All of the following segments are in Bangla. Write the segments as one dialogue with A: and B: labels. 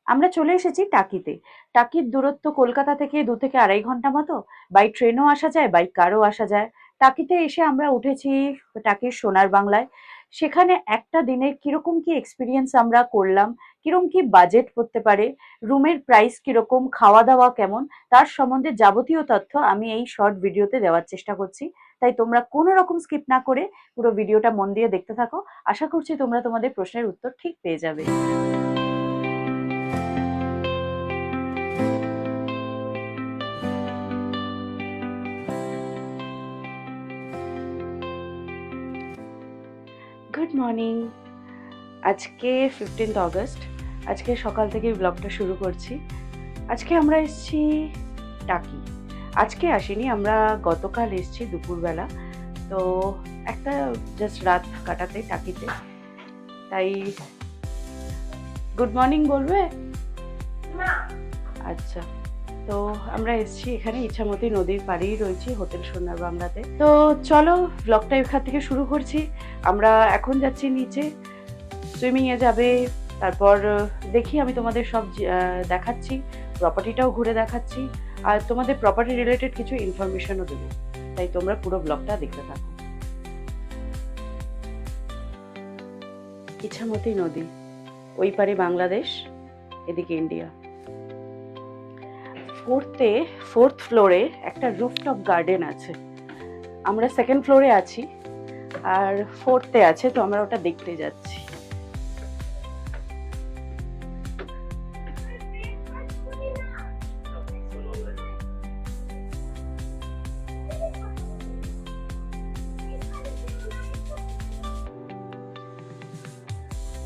A: আমরা চলে এসেছি টাকিতে। টাকির দূরত্ব কলকাতা থেকে 2 থেকে 2.5 ঘন্টা মতো। বাই ট্রেনও আসা যায়, বাই কারও আসা যায়। টাকিতে এসে আমরা উঠেছি টাকির সোনার বাংলায়। সেখানে একটা দিনের কিরকম কি এক্সপিরিয়েন্স আমরা করলাম, কিরকম কি বাজেট পড়তে পারে, রুমের প্রাইস কিরকম, খাওয়া দাওয়া কেমন, তার সম্বন্ধে যাবতীয় তথ্য আমি এই শর্ট ভিডিওতে দেওয়ার চেষ্টা করছি। তাই তোমরা কোনো রকম স্কিপ না করে পুরো ভিডিওটা মন দিয়ে দেখতে থাকো। আশা করছি তোমরা তোমাদের প্রশ্নের উত্তর ঠিক পেয়ে যাবে। Good morning. আজকে 15th অগস্ট। আজকে সকাল থেকেই ব্লগটা শুরু করছি। আজকে আমরা এসেছি টাকি। আজকে আসিনি, আমরা গতকাল এসেছি দুপুরবেলা। তো একটা জাস্ট রাত কাটাতে টাকিতে। তাই গুড মর্নিং বলবে? আচ্ছা। তো আমরা এসেছি এখানে ইছামতি নদীর পাড়েই রয়েছি, হোটেল সোনার বাংলাতে। তো চলো ব্লগটা এখান থেকে শুরু করছি। আমরা এখন যাচ্ছি নিচে, সুইমিংয়ে যাবে। তারপর দেখি আমি তোমাদের সব দেখাচ্ছি, প্রপার্টিটাও ঘুরে দেখাচ্ছি, আর তোমাদের প্রপার্টি রিলেটেড কিছু ইনফরমেশনও দেবো। তাই তোমরা পুরো ব্লগটা দেখতে থাকো। ইছামতি নদী, ওই পারে বাংলাদেশ, এদিকে ইন্ডিয়া। ফোর্থ ফ্লোরে একটা রুফটপ গার্ডেন আছে। আমরা সেকেন্ড ফ্লোরে আছি, আর ফোর্থে আছে, তো আমরা ওটা দেখতে যাচ্ছি।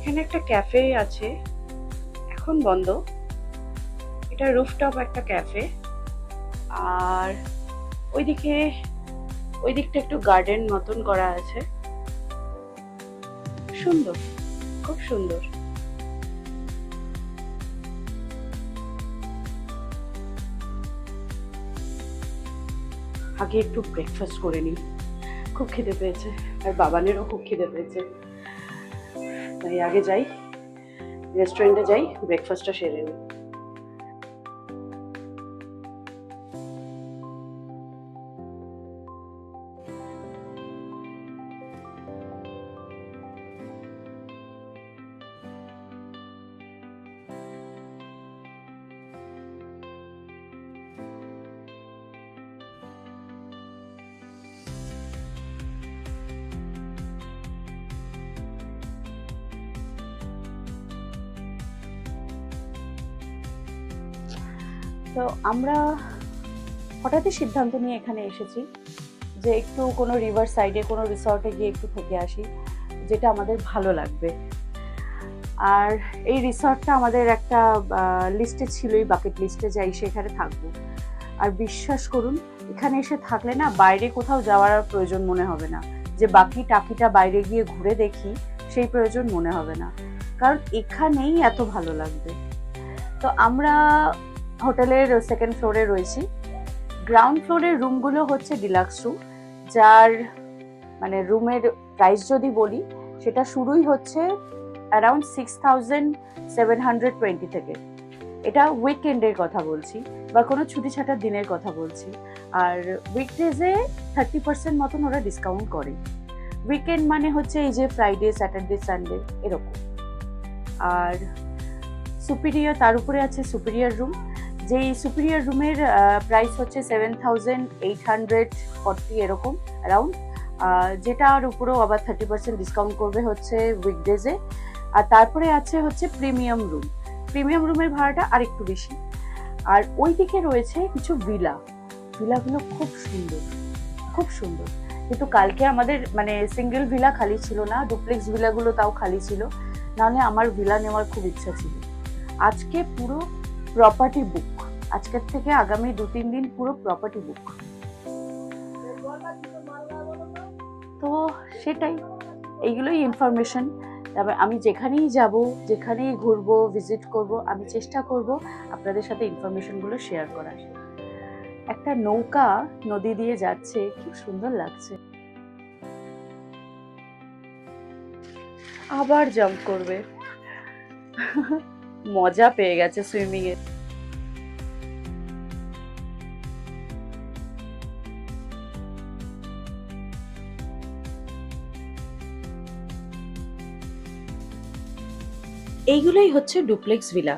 A: এখানে একটা ক্যাফে আছে, এখন বন্ধ। এটা রুফটপ একটা ক্যাফে। আর ওই দিকটা একটু গার্ডেন মতন করা আছে, সুন্দর, খুব সুন্দর। আগে একটু ব্রেকফাস্ট করে নিই, খুব খিদে পেয়েছে, আর বাবানেরও খুব খিদে পেয়েছে। তাই আগে যাই, রেস্টুরেন্টে যাই, ব্রেকফাস্টটা সেরে নিই। তো আমরা হঠাৎই সিদ্ধান্ত নিয়ে এখানে এসেছি যে একটু কোনো রিভার সাইডে কোনো রিসর্টে গিয়ে একটু থেকে আসি, যেটা আমাদের ভালো লাগবে। আর এই রিসর্টটা আমাদের একটা লিস্টে ছিলই, বাকেট লিস্টে, যাই সেখানে থাকবো। আর বিশ্বাস করুন, এখানে এসে থাকলে না বাইরে কোথাও যাওয়ার আর প্রয়োজন মনে হবে না, যে বাকি টাকিটা বাইরে গিয়ে ঘুরে দেখি, সেই প্রয়োজন মনে হবে না, কারণ এখানেই এত ভালো লাগবে। তো আমরা হোটেলের সেকেন্ড ফ্লোরে রয়েছি। গ্রাউন্ড ফ্লোরের রুমগুলো হচ্ছে ডিলাক্স রুম, যার মানে রুমের প্রাইস যদি বলি, সেটা শুরুই হচ্ছে অ্যারাউন্ড 6,720 থেকে। এটা উইকেন্ডের কথা বলছি, বা কোনো ছুটি ছাটার দিনের কথা বলছি। আর উইকডেজে 30% মতন ওরা ডিসকাউন্ট করে। উইকেন্ড মানে হচ্ছে এই যে ফ্রাইডে, স্যাটারডে, সানডে এরকম। আর সুপিরিয়র, তার উপরে আছে সুপিরিয়র রুম। যেই সুপিরিয়র রুমের প্রাইস হচ্ছে 7,840 এরকম অ্যারাউন্ড, যেটার উপরেও আবার 30% ডিসকাউন্ট করবে হচ্ছে উইকডেজে। আর তারপরে আছে হচ্ছে প্রিমিয়াম রুম। প্রিমিয়াম রুমের ভাড়াটা আরেকটু বেশি। আর ওই দিকে রয়েছে কিছু ভিলাগুলো খুব সুন্দর, খুব সুন্দর। কিন্তু কালকে আমাদের মানে সিঙ্গেল ভিলা খালি ছিল না, ডুপ্লেক্স ভিলাগুলো তাও খালি ছিল, নাহলে আমার ভিলা নেওয়ার খুব ইচ্ছা ছিল। আজকে পুরো প্রপার্টি বুক, আজকের থেকে আগামী 2-3 দিন পুরো প্রপার্টি বুক। তো সেটাই, এইগুলোই ইনফরমেশন। তবে আমি যেখানেই যাব, যেখানেই ঘুরবো, ভিজিট করব, আমি চেষ্টা করব আপনাদের সাথে ইনফরমেশনগুলো শেয়ার করার। একটা নৌকা নদী দিয়ে যাচ্ছে, কি সুন্দর লাগছে। আবার জাম্প করবে। মজা পেয়ে গেছে সুইমিং এ। এইগুলোই হচ্ছে ডুপ্লেক্স ভিলা।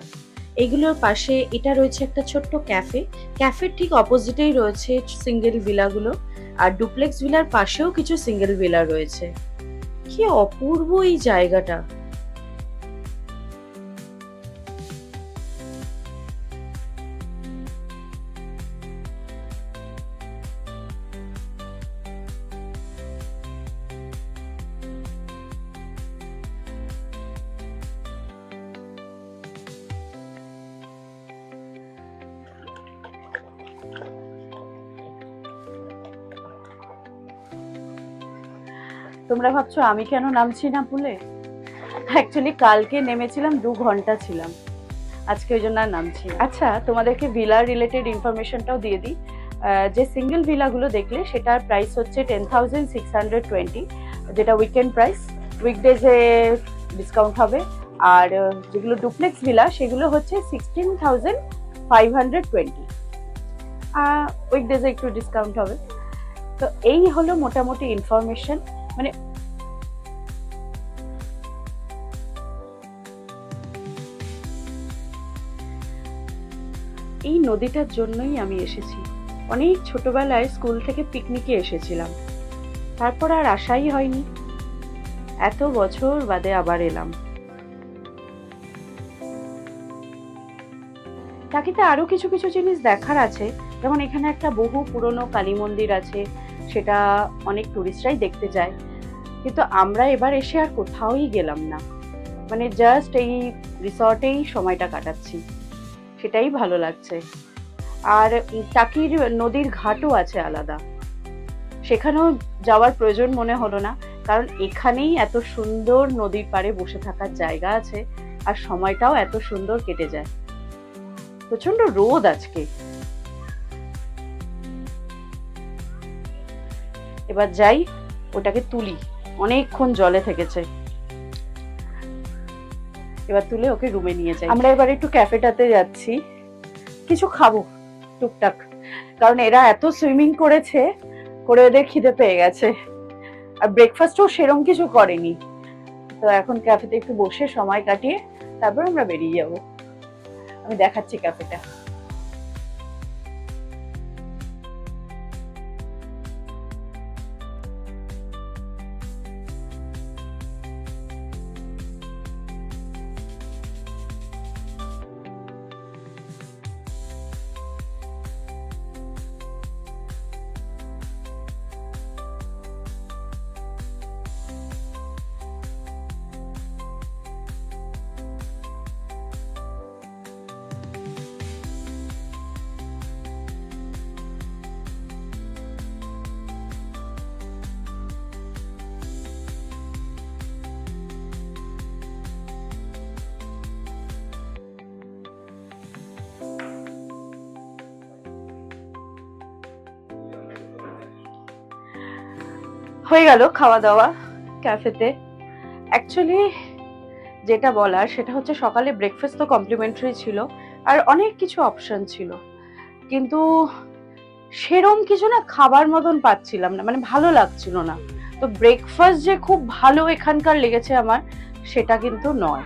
A: এইগুলোর পাশে এটা রয়েছে একটা ছোট্ট ক্যাফে, ক্যাফের ঠিক অপোজিটেই রয়েছে সিঙ্গেল ভিলাগুলো, আর ডুপ্লেক্স ভিলার পাশেও কিছু সিঙ্গেল ভিলা রয়েছে। কি অপূর্ব এই জায়গাটা। তোমরা ভাবছো আমি কেন নামছি না পুলে? অ্যাকচুয়ালি কালকে নেমেছিলাম 2 ঘন্টা ছিলাম, আজকে ওই জন্য আর নামছি। আচ্ছা, তোমাদেরকে ভিলা রিলেটেড ইনফরমেশনটাও দিয়ে দিই। যে সিঙ্গেল ভিলাগুলো দেখলে সেটার প্রাইস হচ্ছে 10,620, যেটা উইকেন্ড প্রাইস। উইকডেজে ডিসকাউন্ট হবে। আর যেগুলো ডুপ্লেক্স ভিলা সেগুলো হচ্ছে 16,520, উইকডেজে একটু ডিসকাউন্ট হবে। তো এই হলো মোটামুটি ইনফরমেশন। মানে এই নদীটার জন্যই আমি এসেছি। অনেক ছোটবেলায় স্কুল থেকে পিকনিকে এসেছিলাম, তারপর আর আসাই হয়নি। এত বছর বাদে আবার এলাম। টাকিতে আরো কিছু কিছু জিনিস দেখার আছে, যেমন এখানে একটা বহু পুরনো কালী মন্দির আছে, সেটা অনেক টুরিস্টরাই দেখতে যায়। কিন্তু আমরা এবার এসে আর কোথাওই গেলাম না, মানে জাস্ট এই রিসর্টেই সময়টা কাটাচ্ছি, সেটাই ভালো লাগছে। আর টাকির নদীর ঘাটও আছে আলাদা, সেখানেও যাওয়ার প্রয়োজন মনে হলো না, কারণ এখানেই এত সুন্দর নদীর পাড়ে বসে থাকার জায়গা আছে, আর সময়টাও এত সুন্দর কেটে যায়। প্রচন্ড রোদ আজকে। এবার যাই, ওটাকে তুলি, অনেকক্ষণ জলে থেকেছে। এবার তুলে ওকে রুমে নিয়ে যাই। আমরা এবার একটু ক্যাফেটাতে যাচ্ছি, কিছু খাবো টুকটাক, কারণ এরা এত সুইমিং করেছে, করে ওদের খিদে পেয়ে গেছে, আর ব্রেকফাস্টও সেরম কিছু করেনি। তো এখন ক্যাফেতে একটু বসে সময় কাটিয়ে তারপর আমরা বেরিয়ে যাব। আমি দেখাচ্ছি ক্যাফেটা। হয়ে গেল খাওয়া দাওয়া ক্যাফেতে। অ্যাকচুয়ালি যেটা বলার সেটা হচ্ছে সকালে ব্রেকফাস্ট তো কমপ্লিমেন্টারি ছিল, আর অনেক কিছু অপশন ছিল, কিন্তু সেরম কিছু না খাবার মতন পাচ্ছিলাম না, মানে ভালো লাগছিল না। তো ব্রেকফাস্ট যে খুব ভালো এখানকার লেগেছে আমার, সেটা কিন্তু নয়।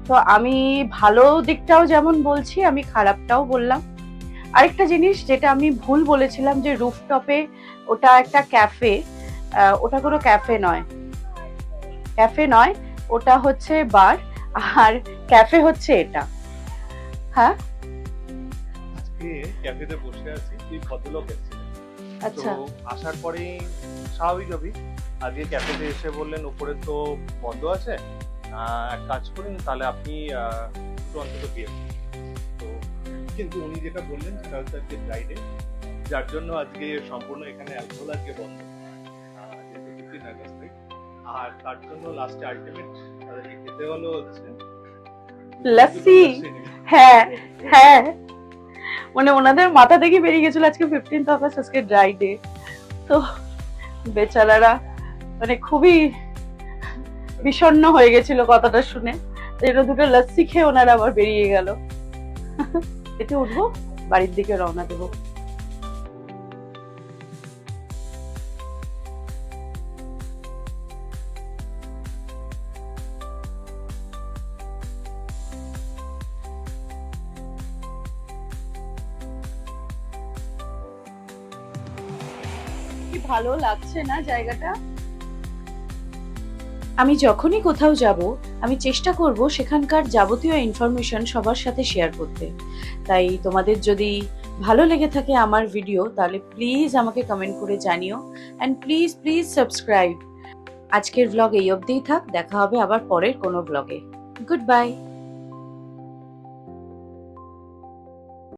A: তো আমি ভালো দিকটাও যেমন বলছি, আমি খারাপটাও বললাম। আরেকটা জিনিস যেটা আমি ভুল বলেছিলাম, যে রুফটপে ওটা একটা ক্যাফে, ওটা কোনো ক্যাফে নয়, ক্যাফে নয়, ওটা হচ্ছে বার, আর ক্যাফে হচ্ছে এটা। হ্যাঁ,
B: আজকে ক্যাফেতে বসে আছি, এই ভদ্রলোক এসেছিলেন।
A: আচ্ছা,
B: তো আসার পরেই স্বাভাবিকভাবেই আজকে ক্যাফেতে এসে বললেন উপরে তো বন্ধ আছে, এক কাজ করুন তাহলে আপনি একটু অন্তত বিয়ে করুন। তো কিন্তু উনি যেটা বললেন সেটা হচ্ছে আজকে ফ্রাইডে, যার জন্য আজকে সম্পূর্ণ এখানে অ্যালকোহল আজকে বন্ধ, যেহেতু 15 আগস্ট, আর তার জন্য লাস্টে আলটিমেট তাদেরকে খেতে হলো হচ্ছে
A: লস্যি। হ্যাঁ হ্যাঁ, মানে ওনাদের মাথা থেকে বেরিয়ে গেছিল আজকে 15th আগস্ট, আজকে ড্রাই ডে। তো বেচারারা মানে খুবই বিষণ্ণ হয়ে গেছিল কথাটা শুনে, এরা দুটো লস্যি খেয়ে ওনারা আবার বেরিয়ে গেল। এতে উঠবো, বাড়ির দিকে রওনা দেবো। কি ভালো লাগছে না জায়গাটা। আমি যখনই কোথাও যাব আমি চেষ্টা করব সেখানকার যাবতীয় ইনফরমেশন সবার সাথে শেয়ার করতে। তাই তোমাদের যদি ভালো লেগে থাকে আমার ভিডিও তাহলে প্লিজ আমাকে কমেন্ট করে জানিও, অ্যান্ড প্লিজ প্লিজ সাবস্ক্রাইব। আজকের ব্লগ এই অবধিই থাক, দেখা হবে আবার পরের কোনো ব্লগে। Good bye.